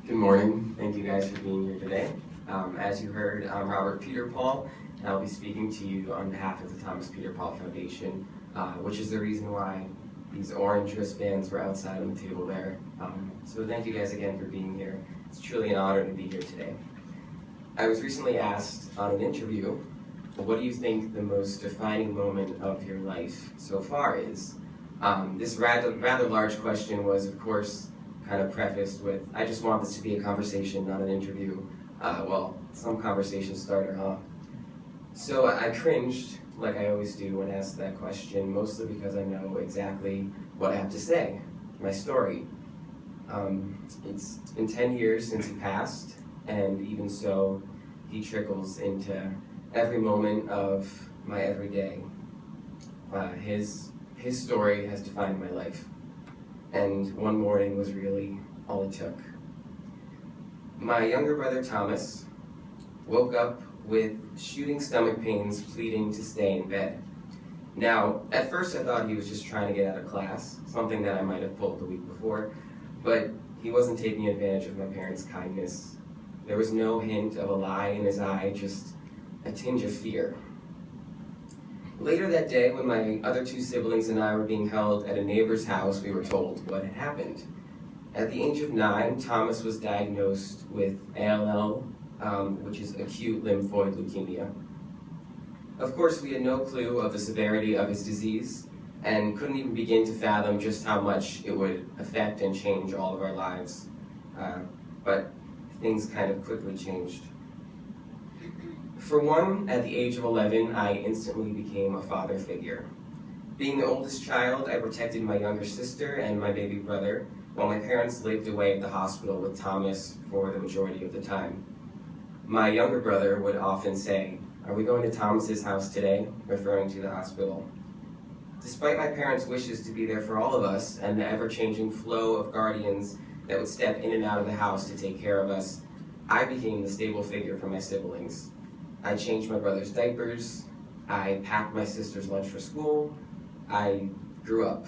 Good morning. Thank you guys for being here today. As you heard, I'm Robert Peterpaul, and I'll be speaking to you on behalf of the Thomas Peterpaul Foundation, which is the reason why these orange wristbands were outside on the table there. So thank you guys again for being here. It's truly an honor to be here today. I was recently asked on an interview, what do you think the most defining moment of your life so far is? This rather large question was, of course, kind of prefaced with, I just want this to be a conversation, not an interview. Well, some conversation starter, huh? So I cringed, like I always do when asked that question, mostly because I know exactly what I have to say, my story. It's been 10 years since he passed, and even so, he trickles into every moment of my everyday. His story has defined my life. And one morning was really all it took. My younger brother Thomas woke up with shooting stomach pains, pleading to stay in bed. Now, at first I thought he was just trying to get out of class, something that I might have pulled the week before, but he wasn't taking advantage of my parents' kindness. There was no hint of a lie in his eye, just a tinge of fear. Later that day, when my other two siblings and I were being held at a neighbor's house, we were told what had happened. At the age of 9, Thomas was diagnosed with ALL, which is acute lymphoid leukemia. Of course, we had no clue of the severity of his disease and couldn't even begin to fathom just how much it would affect and change all of our lives. But things kind of quickly changed. For one, at the age of 11, I instantly became a father figure. Being the oldest child, I protected my younger sister and my baby brother, while my parents lived away at the hospital with Thomas for the majority of the time. My younger brother would often say, "Are we going to Thomas's house today?" referring to the hospital. Despite my parents' wishes to be there for all of us and the ever-changing flow of guardians that would step in and out of the house to take care of us, I became the stable figure for my siblings. I changed my brother's diapers, I packed my sister's lunch for school, I grew up.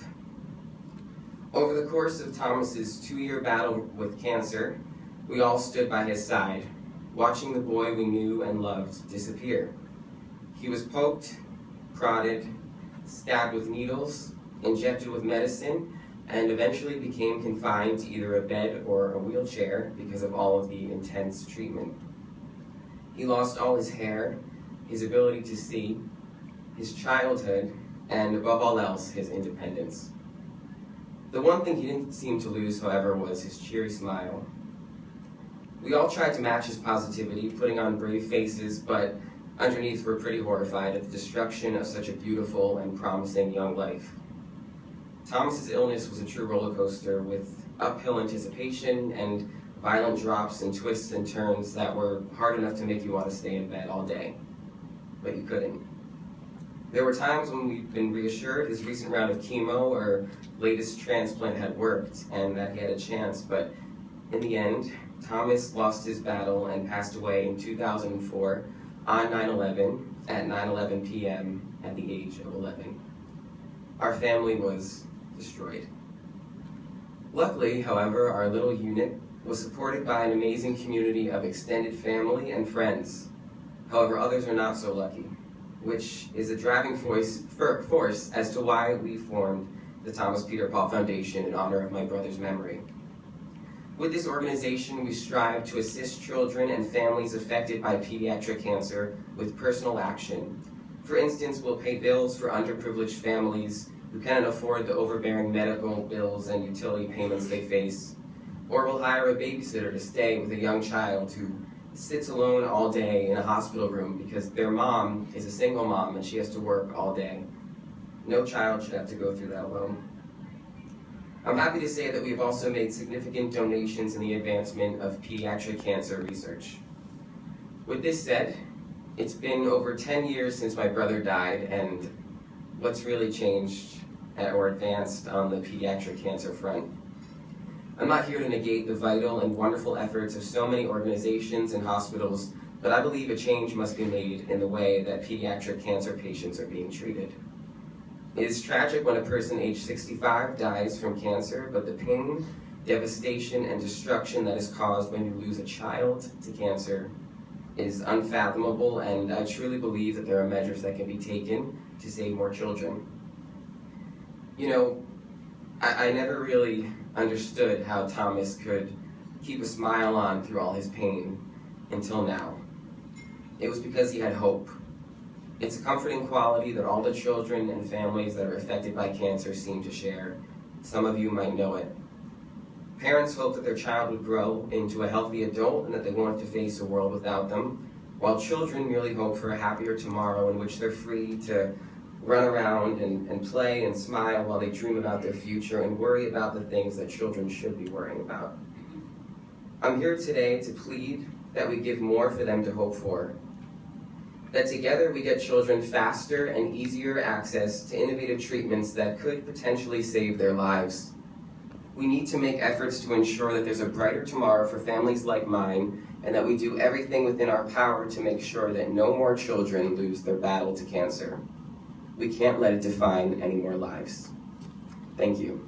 Over the course of Thomas's 2-year battle with cancer, we all stood by his side, watching the boy we knew and loved disappear. He was poked, prodded, stabbed with needles, injected with medicine, and eventually became confined to either a bed or a wheelchair because of all of the intense treatment. He lost all his hair, his ability to see, his childhood, and above all else, his independence. The one thing he didn't seem to lose, however, was his cheery smile. We all tried to match his positivity, putting on brave faces, but underneath we're pretty horrified at the destruction of such a beautiful and promising young life. Thomas's illness was a true roller coaster with uphill anticipation and violent drops and twists and turns that were hard enough to make you want to stay in bed all day, but you couldn't. There were times when we'd been reassured his recent round of chemo or latest transplant had worked and that he had a chance, but in the end, Thomas lost his battle and passed away in 2004 on 9/11 at 9:11 p.m. at the age of 11. Our family was destroyed. Luckily, however, our little unit was supported by an amazing community of extended family and friends. However, others are not so lucky, which is a driving force as to why we formed the Thomas Peterpaul Foundation in honor of my brother's memory. With this organization, we strive to assist children and families affected by pediatric cancer with personal action. For instance, we'll pay bills for underprivileged families who cannot afford the overbearing medical bills and utility payments they face. Or we'll hire a babysitter to stay with a young child who sits alone all day in a hospital room because their mom is a single mom and she has to work all day. No child should have to go through that alone. I'm happy to say that we've also made significant donations in the advancement of pediatric cancer research. With this said, it's been over 10 years since my brother died, and what's really changed or advanced on the pediatric cancer front? I'm not here to negate the vital and wonderful efforts of so many organizations and hospitals, but I believe a change must be made in the way that pediatric cancer patients are being treated. It is tragic when a person age 65 dies from cancer, but the pain, devastation and destruction that is caused when you lose a child to cancer is unfathomable, and I truly believe that there are measures that can be taken to save more children. You know, I never really understood how Thomas could keep a smile on through all his pain until now. It was because he had hope. It's a comforting quality that all the children and families that are affected by cancer seem to share. Some of you might know it. Parents hope that their child would grow into a healthy adult and that they won't have to face a world without them, while children merely hope for a happier tomorrow in which they're free to run around and play and smile while they dream about their future and worry about the things that children should be worrying about. I'm here today to plead that we give more for them to hope for, that together we get children faster and easier access to innovative treatments that could potentially save their lives. We need to make efforts to ensure that there's a brighter tomorrow for families like mine, and that we do everything within our power to make sure that no more children lose their battle to cancer. We can't let it define any more lives. Thank you.